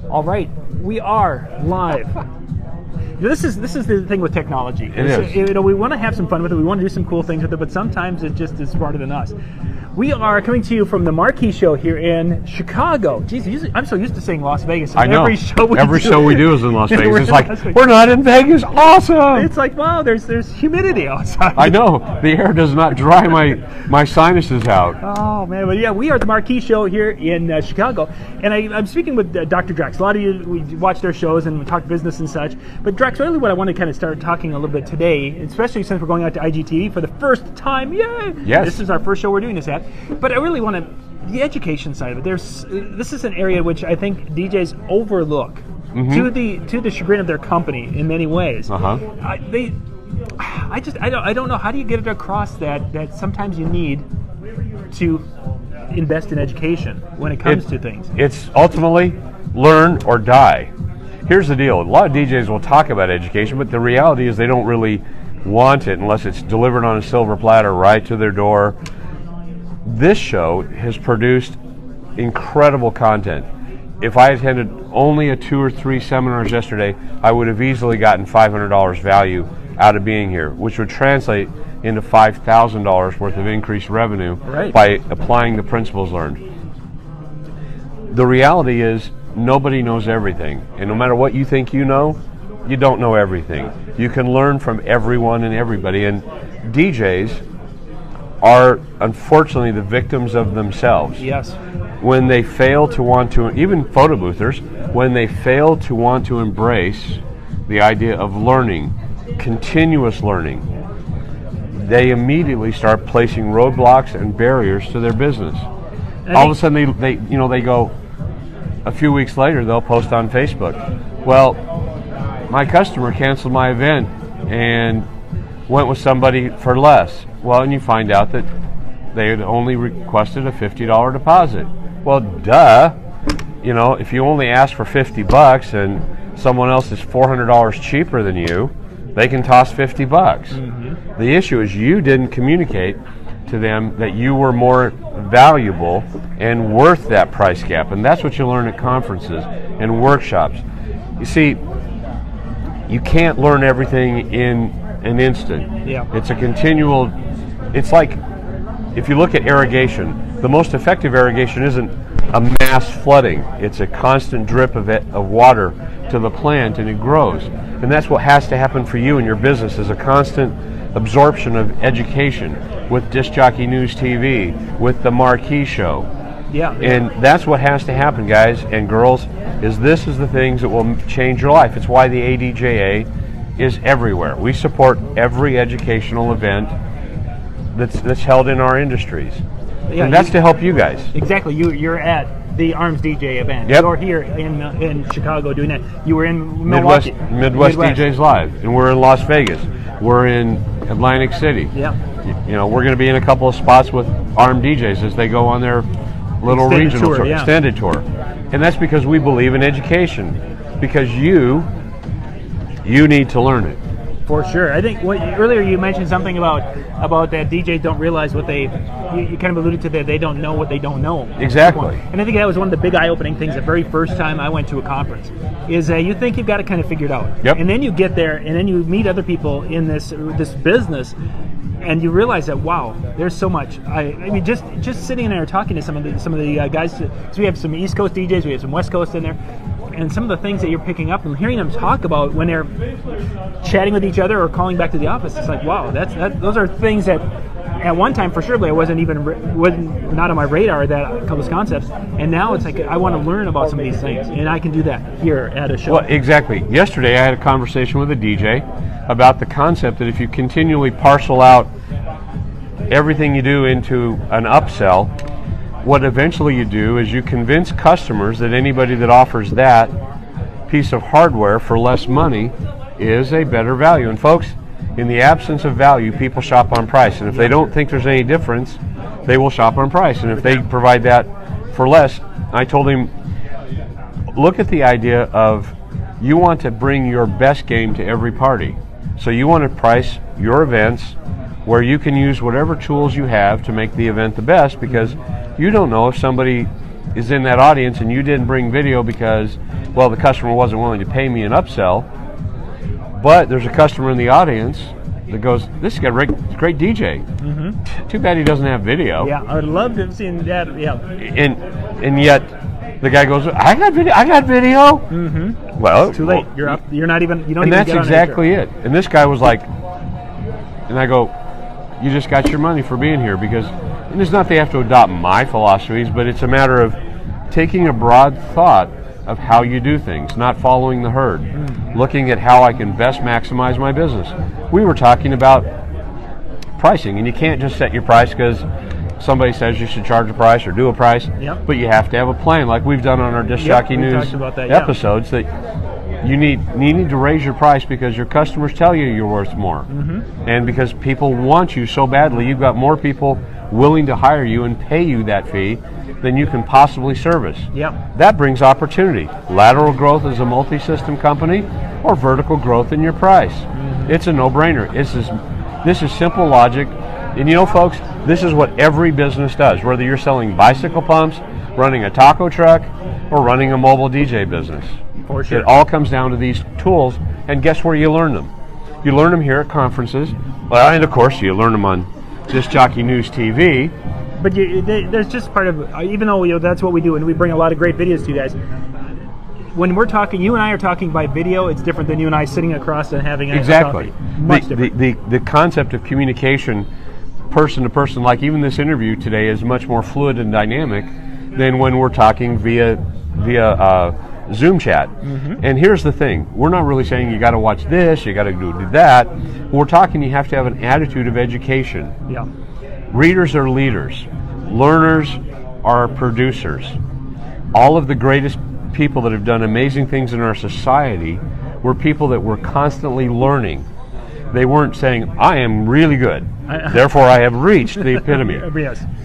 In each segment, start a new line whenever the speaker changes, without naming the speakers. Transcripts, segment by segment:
All right, we are live. This is the thing with technology.
It is.
We want to have some fun with it. We want to do some cool things with it, but sometimes it just is smarter than us. We are coming to you from the Marquee Show here in Chicago. Jeez, I'm so used to saying Las Vegas.
I know.
Every show
we do is in Las Vegas. It's
Las
like,
Vegas.
we're not in Vegas. Awesome.
It's like, wow, there's humidity outside.
I know. The air does not dry my sinuses out.
Oh, man. But yeah, we are at the Marquee Show here in Chicago. And I'm speaking with Dr. Drax. A lot of you, we watch their shows and we talk business and such. But Drax, really what I want to kind of start talking a little bit today, especially since we're going out to IGTV for the first time. Yay!
Yes.
This is our first show we're doing this at. But I really want to, the education side of it. This is an area which I think DJs overlook to the chagrin of their company in many ways.
Uh-huh.
I don't know, how do you get it across that sometimes you need to invest in education when it comes to things?
It's ultimately learn or die. Here's the deal. A lot of DJs will talk about education, but the reality is they don't really want it unless it's delivered on a silver platter right to their door. This show has produced incredible content. If I attended only a 2 or 3 seminars yesterday, I would have easily gotten $500 value out of being here, which would translate into $5,000 worth of increased revenue by applying the principles learned. The reality is nobody knows everything, and no matter what you think you know, you don't know everything. You can learn from everyone and everybody, and DJs are unfortunately the victims of themselves.
Yes.
When they fail to want to, even photo boothers, when they fail to want to embrace the idea of learning, continuous learning, they immediately start placing roadblocks and barriers to their business. All of a sudden they go, a few weeks later they'll post on Facebook, well, my customer canceled my event and went with somebody for less. Well, and you find out that they had only requested a $50 deposit. Well, duh. If you only ask for $50 and someone else is $400 cheaper than you, they can toss $50. The issue is you didn't communicate to them that you were more valuable and worth that price gap. And that's what you learn at conferences and workshops. You see, you can't learn everything in an instant.
Yeah.
It's a continual, it's like, if you look at irrigation, the most effective irrigation isn't a mass flooding. It's a constant drip of water to the plant, and it grows. And that's what has to happen for you and your business, is a constant absorption of education with Disc Jockey News TV, with the Marquee Show.
Yeah.
And that's what has to happen, guys and girls, is this is the things that will change your life. It's why the ADJA is everywhere. We support every educational event that's held in our industries.
Yeah,
and that's to help you guys.
Exactly. You're at the ARMS DJ event.
Yep.
You're here in Chicago doing that. You were in Milwaukee.
Midwest DJs Live. And we're in Las Vegas. We're in Atlantic City.
Yeah.
We're going to be in a couple of spots with ARM DJs as they go on their little
extended
regional
tour,
extended tour. And that's because we believe in education. Because you need to learn it.
For sure. I think earlier you mentioned something about that DJs don't realize what you kind of alluded to that they don't know what they don't know.
Exactly.
And I think that was one of the big eye-opening things the very first time I went to a conference, is you think you've got it kind of figured out.
Yep.
And then you get there and then you meet other people in this business, and you realize that, wow, there's so much. I mean, just sitting there talking to some of the guys. So we have some East Coast DJs, we have some West Coast in there, and some of the things that you're picking up and hearing them talk about when they're chatting with each other or calling back to the office, it's like, wow, those are things that at one time for sure I wasn't not on my radar, those concepts, and now it's like I want to learn about some of these things, and I can do that here at a show.
Well, exactly. Yesterday I had a conversation with a DJ about the concept that if you continually parcel out everything you do into an upsell, what eventually you do is you convince customers that anybody that offers that piece of hardware for less money is a better value. And folks, in the absence of value, people shop on price. And if they don't think there's any difference, they will shop on price. And if they provide that for less, I told him, look at the idea of you want to bring your best game to every party. So you want to price your events where you can use whatever tools you have to make the event the best, because you don't know if somebody is in that audience and you didn't bring video because, well, the customer wasn't willing to pay me an upsell, but there's a customer in the audience that goes, this is a great DJ. Too bad he doesn't have video.
Yeah, I would love to have seen that. Yeah.
And yet the guy goes, I got video. Well,
it's too late. You're up. You're not even. You don't.
And
even
that's
get on
exactly it. And this guy was like, and I go, you just got your money for being here, because, and it's not they have to adopt my philosophies, but it's a matter of taking a broad thought of how you do things, not following the herd, looking at how I can best maximize my business. We were talking about pricing, and you can't just set your price because somebody says you should charge a price or do a price, but you have to have a plan, like we've done on our Disc Jockey News episodes, that you need to raise your price because your customers tell you you're worth more, and because people want you so badly. You've got more people willing to hire you and pay you that fee than you can possibly service. That brings opportunity. Lateral growth as a multi-system company, or vertical growth in your price. It's a no-brainer. This is simple logic. And you know, folks, this is what every business does, whether you're selling bicycle pumps, running a taco truck, or running a mobile DJ business.
For sure.
It all comes down to these tools, and guess where you learn them? You learn them here at conferences, and of course you learn them on Disc Jockey News TV.
But there's just part of, even though that's what we do, and we bring a lot of great videos to you guys, when we're talking, you and I are talking by video, it's different than you and I sitting across and having a coffee. Much different.
The concept of communication person to person, like even this interview today, is much more fluid and dynamic than when we're talking via Zoom chat. And here's the thing, we're not really saying you got to watch this, you got to do that. We're talking you have to have an attitude of education. Readers are leaders, learners are producers. All of the greatest people that have done amazing things in our society were people that were constantly learning. They weren't saying, I am really good, therefore I have reached the epitome.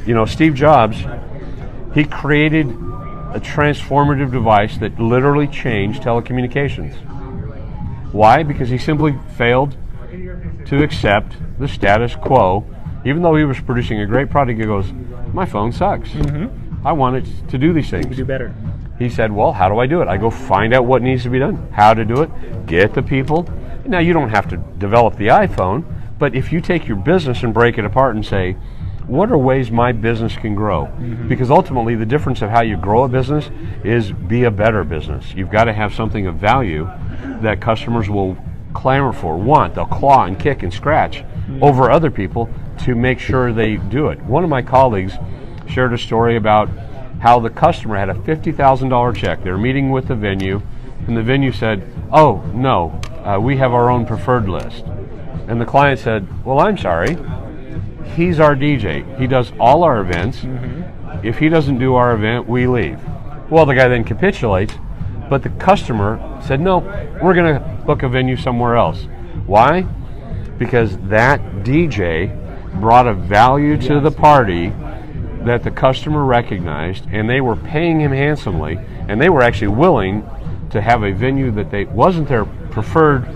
You know, Steve Jobs, he created a transformative device that literally changed telecommunications. Why? Because he simply failed to accept the status quo. Even though he was producing a great product, he goes, my phone sucks. I want it to do these things.
Do better.
He said, well, how do I do it? I go find out what needs to be done, how to do it, get the people. Now, you don't have to develop the iPhone, but if you take your business and break it apart and say, what are ways my business can grow? Because ultimately, the difference of how you grow a business is be a better business. You've got to have something of value that customers will clamor for, want. They'll claw and kick and scratch over other people to make sure they do it. One of my colleagues shared a story about how the customer had a $50,000 check. They were meeting with the venue, and the venue said, oh, no, we have our own preferred list. And the client said, well, I'm sorry, he's our DJ. He does all our events. If he doesn't do our event, we leave. Well, the guy then capitulates, but the customer said, no, we're going to book a venue somewhere else. Why? Because that DJ brought a value to the party that the customer recognized, and they were paying him handsomely, and they were actually willing to have a venue that wasn't their preferred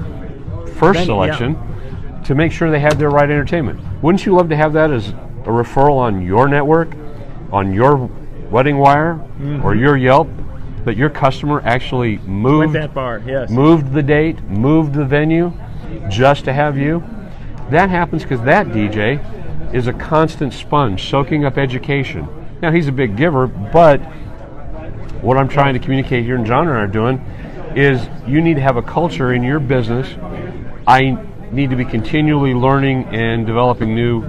first selection to make sure they had their right entertainment. Wouldn't you love to have that as a referral on your network, on your wedding wire, or your Yelp, that your customer actually moved
that bar,
moved the date, moved the venue, just to have you? That happens because that DJ is a constant sponge, soaking up education. Now, he's a big giver, but what I'm trying to communicate here, and John and I are doing, is you need to have a culture in your business. I need to be continually learning and developing new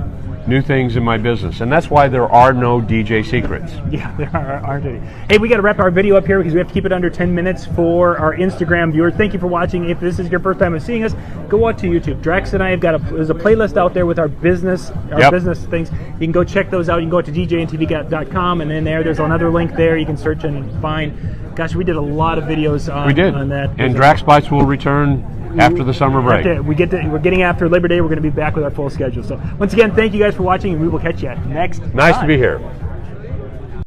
things in my business, and that's why there are no DJ secrets.
Yeah, there aren't any. Hey, we got to wrap our video up here because we have to keep it under 10 minutes for our Instagram viewers. Thank you for watching. If this is your first time of seeing us, go out to YouTube. Drax and I have got there's a playlist out there with our business business things. You can go check those out. You can go to DJNTV.com, and then there's another link there you can search and find. Gosh, we did a lot of videos on that.
And Drax Bites will return after the summer break.
We're getting after Labor Day. We're going to be back with our full schedule. So once again, thank you guys for watching, and we will catch you next time.
Nice to be here.